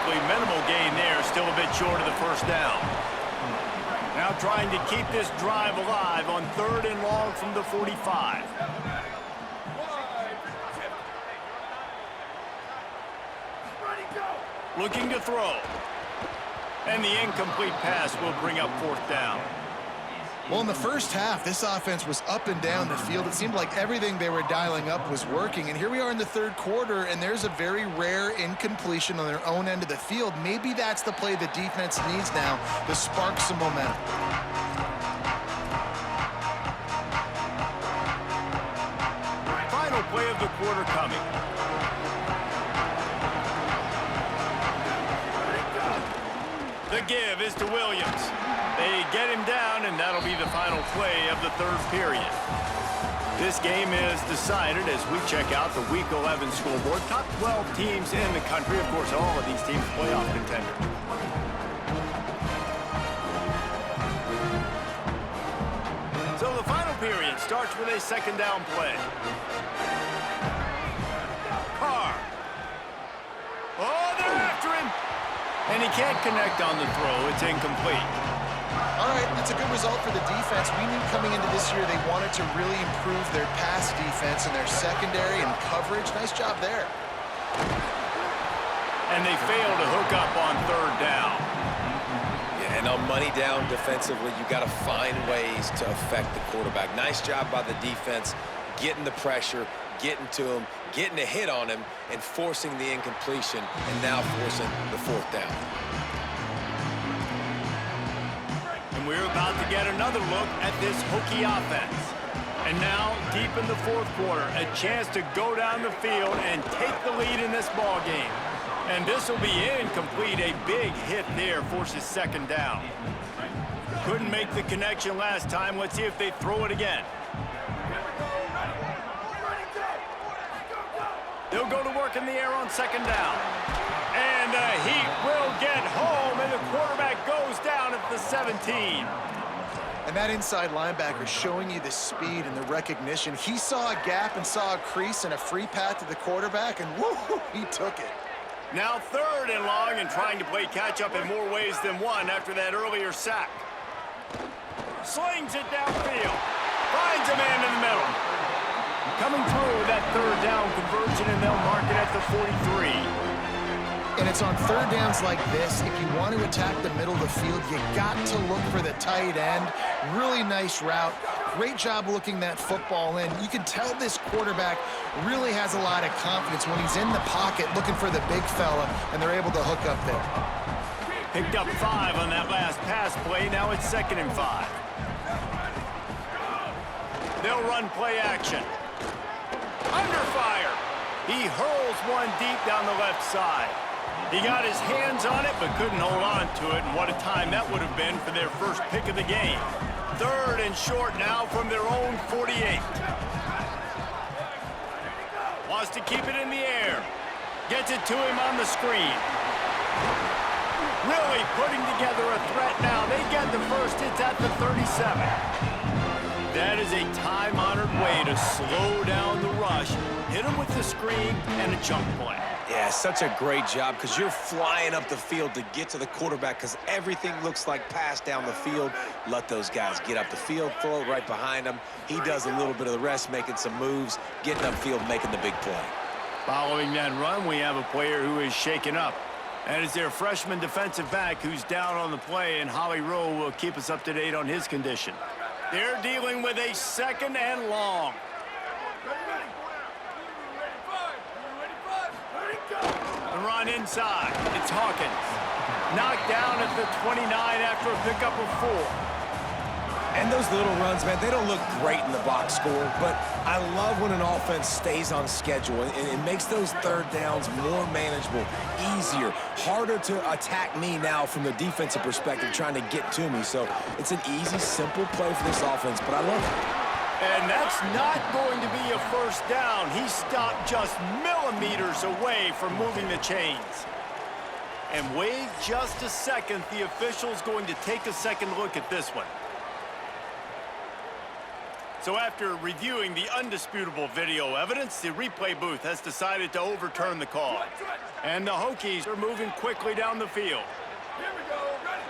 relatively minimal gain there, still a bit short of the first down. Now trying to keep this drive alive on 3rd and long from the 45. Looking to throw. And the incomplete pass will bring up 4th down. Well, in the first half, this offense was up and down the field. It seemed like everything they were dialing up was working. And here we are in the 3rd quarter, and there's a very rare incompletion on their own end of the field. Maybe that's the play the defense needs now to spark some momentum. Final play of the quarter coming. The give is to Williams. They get him down, and that'll be the final play of the 3rd period. This game is decided as we check out the Week 11 scoreboard. Top 12 teams in the country. Of course, all of these teams playoff contenders. So the final period starts with a 2nd down play. Carr. Oh, they're after him. And he can't connect on the throw. It's incomplete. All right, that's a good result for the defense. We knew coming into this year they wanted to really improve their pass defense and their secondary and coverage. Nice job there. And they fail to hook up on 3rd down. Yeah, and on money down defensively, you got to find ways to affect the quarterback. Nice job by the defense, getting the pressure, getting to him, getting a hit on him, and forcing the incompletion, and now forcing the 4th down. And we're about to get another look at this Hokie offense. And now, deep in the 4th quarter, a chance to go down the field and take the lead in this ball game. And this will be incomplete. A big hit there forces 2nd down. Couldn't make the connection last time. Let's see if they throw it again. They'll go to work in the air on 2nd down. And the Heat will get home, and the quarterback goes down at the 17. And that inside linebacker showing you the speed and the recognition. He saw a gap and saw a crease and a free path to the quarterback, and woo, he took it. Now 3rd and long and trying to play catch-up in more ways than one after that earlier sack. Slings it downfield. Finds a man in the middle. Coming through with that 3rd down conversion, and they'll mark it at the 43. And it's on 3rd downs like this. If you want to attack the middle of the field, you got to look for the tight end. Really nice route. Great job looking that football in. You can tell this quarterback really has a lot of confidence when he's in the pocket looking for the big fella, and they're able to hook up there. Picked up 5 on that last pass play. Now it's 2nd and 5. They'll run play action. Under fire. He hurls one deep down the left side. He got his hands on it, but couldn't hold on to it, and what a time that would have been for their first pick of the game. 3rd and short now from their own 48. Wants to keep it in the air. Gets it to him on the screen. Really putting together a threat now. They get the first. It's at the 37. That is a time-honored way to slow down the rush, hit him with the screen, and a chunk play. Yeah, such a great job because you're flying up the field to get to the quarterback because everything looks like pass down the field. Let those guys get up the field, throw it right behind him. He does a little bit of the rest, making some moves, getting upfield, making the big play. Following that run, we have a player who is shaken up. And it's their freshman defensive back who's down on the play, and Holly Rowe will keep us up to date on his condition. They're dealing with a 2nd and long. The run inside. It's Hawkins. Knocked down at the 29 after a pickup of 4. And those little runs, man, they don't look great in the box score, but I love when an offense stays on schedule, and it makes those 3rd downs more manageable, easier, harder to attack me now from the defensive perspective trying to get to me. So it's an easy, simple play for this offense, but I love it. And that's not going to be a first down. He stopped just millimeters away from moving the chains. And wait just a second. The official's going to take a second look at this one. So after reviewing the undisputable video evidence, the replay booth has decided to overturn the call. And the Hokies are moving quickly down the field. Here we go, ready.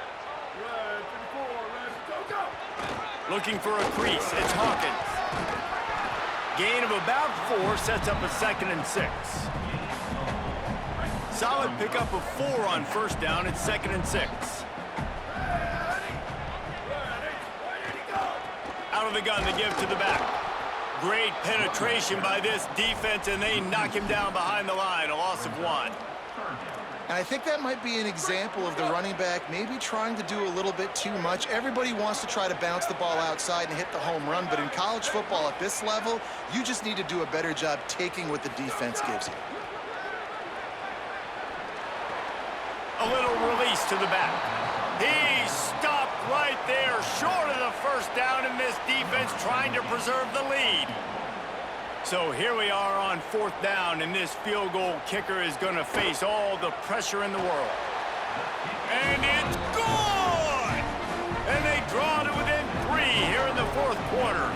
Red 54, ready, go, go. Looking for a crease, it's Hawkins. Gain of about 4 sets up a 2nd and 6. Solid pickup of 4 on first down, it's 2nd and 6. Out of the gun to give to the back. Great penetration by this defense, and they knock him down behind the line, a loss of 1. And I think that might be an example of the running back maybe trying to do a little bit too much. Everybody wants to try to bounce the ball outside and hit the home run, but in college football at this level, you just need to do a better job taking what the defense gives you. A little release to the back. He stopped right there, short of the first down, and this defense trying to preserve the lead. So here we are on 4th down, and this field goal kicker is going to face all the pressure in the world. And it's good! And they draw to within 3 here in the 4th quarter.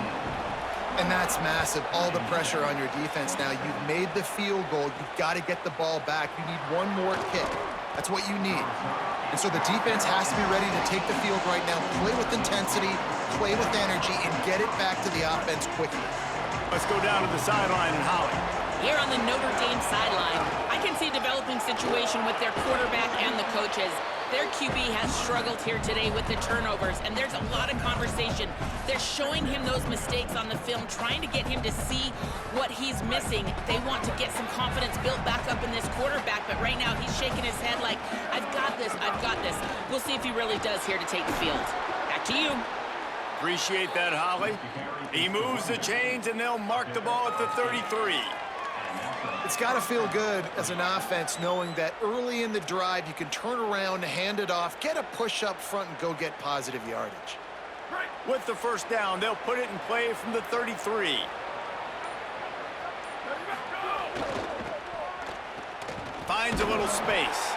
And that's massive, all the pressure on your defense now. You've made the field goal. You've got to get the ball back. You need one more kick. That's what you need. And so the defense has to be ready to take the field right now, play with intensity, play with energy, and get it back to the offense quickly. Let's go down to the sideline and Holly. Here on the Notre Dame sideline, I can see a developing situation with their quarterback and the coaches. Their QB has struggled here today with the turnovers, and there's a lot of conversation. They're showing him those mistakes on the film, trying to get him to see what he's missing. They want to get some confidence built back up in this quarterback, but right now he's shaking his head like, I've got this, I've got this. We'll see if he really does here to take the field. Back to you. Appreciate that, Holly. He moves the chains, and they'll mark the ball at the 33. It's got to feel good as an offense knowing that early in the drive you can turn around, hand it off, get a push up front, and go get positive yardage. With the first down, they'll put it in play from the 33. Finds a little space.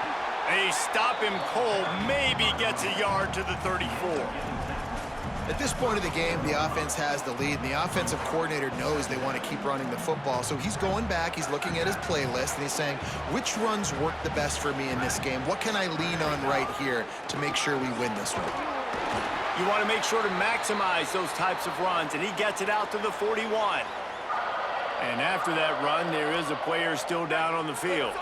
They stop him cold, maybe gets a yard to the 34. At this point of the game, the offense has the lead, and the offensive coordinator knows they want to keep running the football. So he's going back, he's looking at his playlist, and he's saying, which runs work the best for me in this game? What can I lean on right here to make sure we win this one? You want to make sure to maximize those types of runs, and he gets it out to the 41. And after that run, there is a player still down on the field.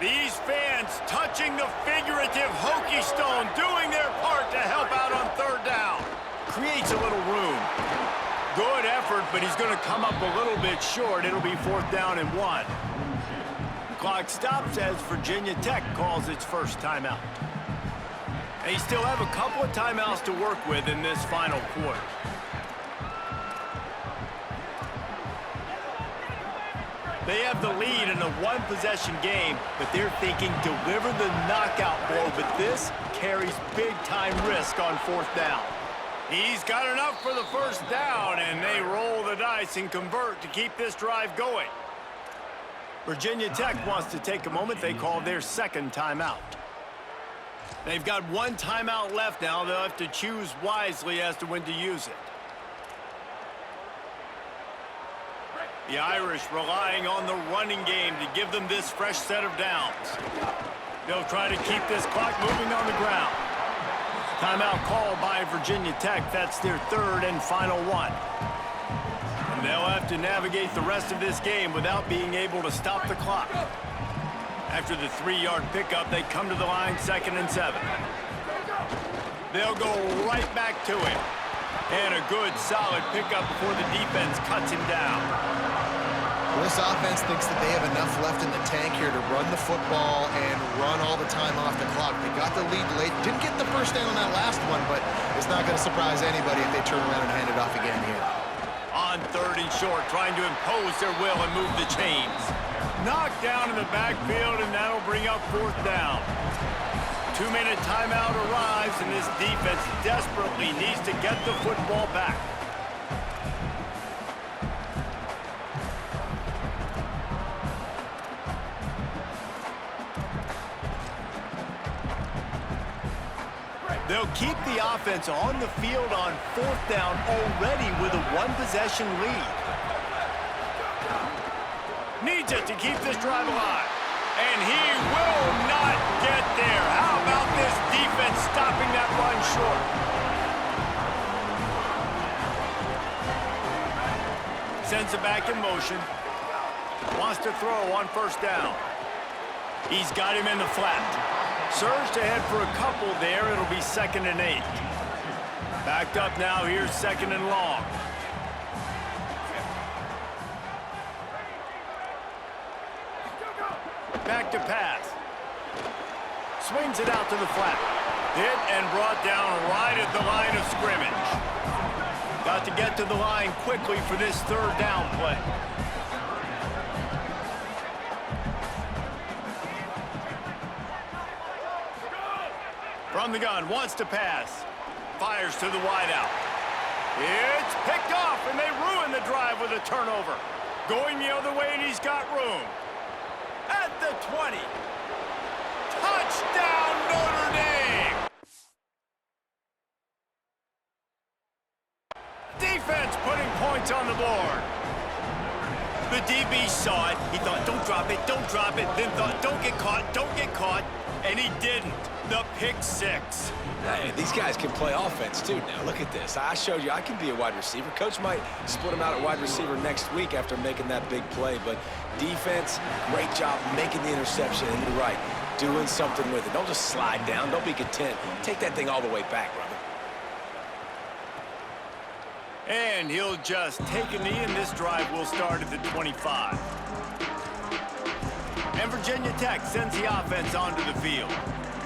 These fans touching the figurative Hokie stone, doing their part to help out on 3rd down. Creates a little room. Good effort, but he's going to come up a little bit short. It'll be 4th down and 1. Clock stops as Virginia Tech calls its first timeout. They still have a couple of timeouts to work with in this final quarter. They have the lead in a 1-possession game, but they're thinking deliver the knockout blow, but this carries big-time risk on 4th down. He's got enough for the first down, and they roll the dice and convert to keep this drive going. Virginia Tech wants to take a moment. They call their 2nd timeout. They've got 1 timeout left now. They'll have to choose wisely as to when to use it. The Irish relying on the running game to give them this fresh set of downs. They'll try to keep this clock moving on the ground. Timeout called by Virginia Tech. That's their 3rd and final one. And they'll have to navigate the rest of this game without being able to stop the clock. After the 3-yard pickup, they come to the line 2nd and 7. They'll go right back to him. And a good, solid pickup before the defense cuts him down. Well, this offense thinks that they have enough left in the tank here to run the football and run all the time off the clock. They got the lead late. Didn't get the first down on that last one, but it's not going to surprise anybody if they turn around and hand it off again here. On 3rd and short, trying to impose their will and move the chains. Knocked down in the backfield, and that'll bring up 4th down. 2-minute timeout arrives, and this defense desperately needs to get the football back. They'll keep the offense on the field on 4th down already with a one-possession lead. Needs it to keep this drive alive. And he will not get there. How about this defense stopping that run short? Sends it back in motion. Wants to throw on 1st down. He's got him in the flat. Surged ahead for a couple there. It'll be 2nd and 8. Backed up now. Here's 2nd and long. Back to pass. Swings it out to the flat. Hit and brought down right at the line of scrimmage. Got to get to the line quickly for this 3rd down play. From the gun, wants to pass. Fires to the wideout. It's picked off, and they ruin the drive with a turnover. Going the other way, and he's got room. At the 20. Touchdown, Notre Dame! Defense putting points on the board. The DB saw it. He thought, don't drop it, don't drop it. Then thought, don't get caught, and he didn't. The pick 6. Hey, these guys can play offense, too, now. Look at this. I showed you I can be a wide receiver. Coach might split him out at wide receiver next week after making that big play. But defense, great job making the interception. And you're right, doing something with it. Don't just slide down. Don't be content. Take that thing all the way back, brother. And he'll just take a knee, and this drive will start at the 25. And Virginia Tech sends the offense onto the field.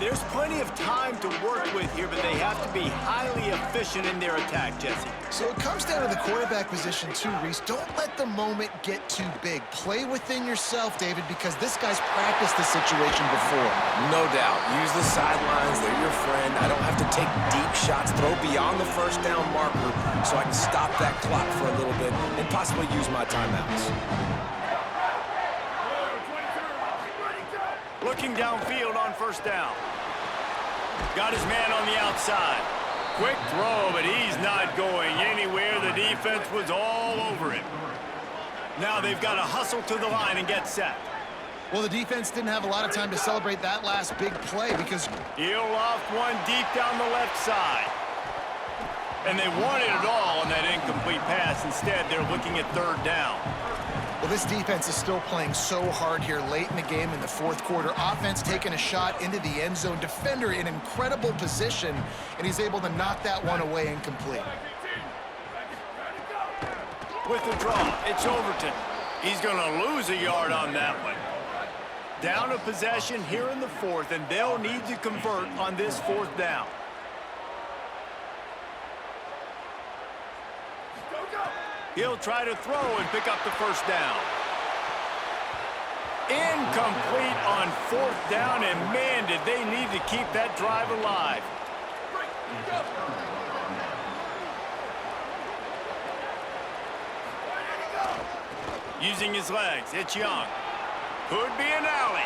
There's plenty of time to work with here, but they have to be highly efficient in their attack, Jesse. So it comes down to the quarterback position too, Reese. Don't let the moment get too big. Play within yourself, David, because this guy's practiced this situation before. No doubt. Use the sidelines. They're your friend. I don't have to take deep shots. Throw beyond the 1st down marker so I can stop that clock for a little bit and possibly use my timeouts. Looking downfield on 1st down. Got his man on the outside. Quick throw, but he's not going anywhere. The defense was all over him. Now they've got to hustle to the line and get set. Well, the defense didn't have a lot of time to celebrate that last big play because... He'll loft one deep down the left side. And they wanted it all on that incomplete pass. Instead, they're looking at 3rd down. Well, this defense is still playing so hard here late in the game in the 4th quarter. Offense taking a shot into the end zone. Defender in incredible position, and he's able to knock that one away incomplete. With the draw, it's Overton. He's going to lose a yard on that one. Down a possession here in the 4th, and they'll need to convert on this 4th down. He'll try to throw and pick up the 1st down. Incomplete on 4th down, and man, did they need to keep that drive alive. Using his legs, it's Young. Could be an alley.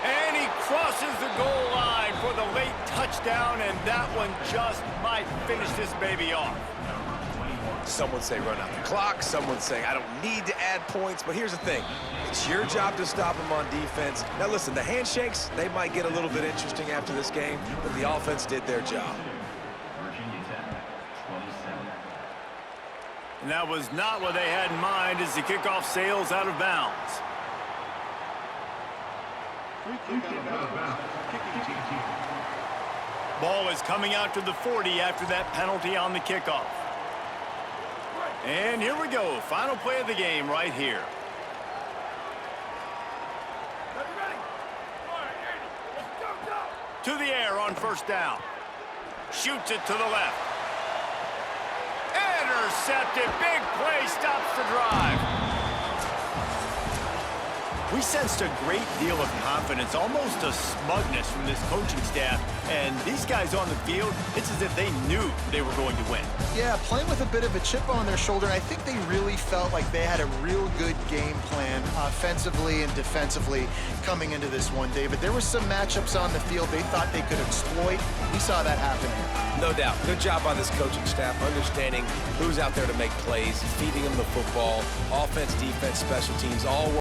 And he crosses the goal line for the late touchdown, and that one just might finish this baby off. Someone say run out the clock. Someone saying I don't need to add points. But here's the thing. It's your job to stop them on defense. Now, listen, the handshakes, they might get a little bit interesting after this game, but the offense did their job. And that was not what they had in mind as the kickoff sails out of bounds. Ball is coming out to the 40 after that penalty on the kickoff. And here we go. Final play of the game right here. To the air on 1st down. Shoots it to the left. Intercepted. Big play stops the drive. We sensed a great deal of confidence, almost a smugness from this coaching staff. And these guys on the field, it's as if they knew they were going to win. Yeah, playing with a bit of a chip on their shoulder. I think they really felt like they had a real good game plan offensively and defensively coming into this one, David. There were some matchups on the field they thought they could exploit. We saw that happen here. No doubt. Good job by this coaching staff, understanding who's out there to make plays, feeding them the football, offense, defense, special teams, all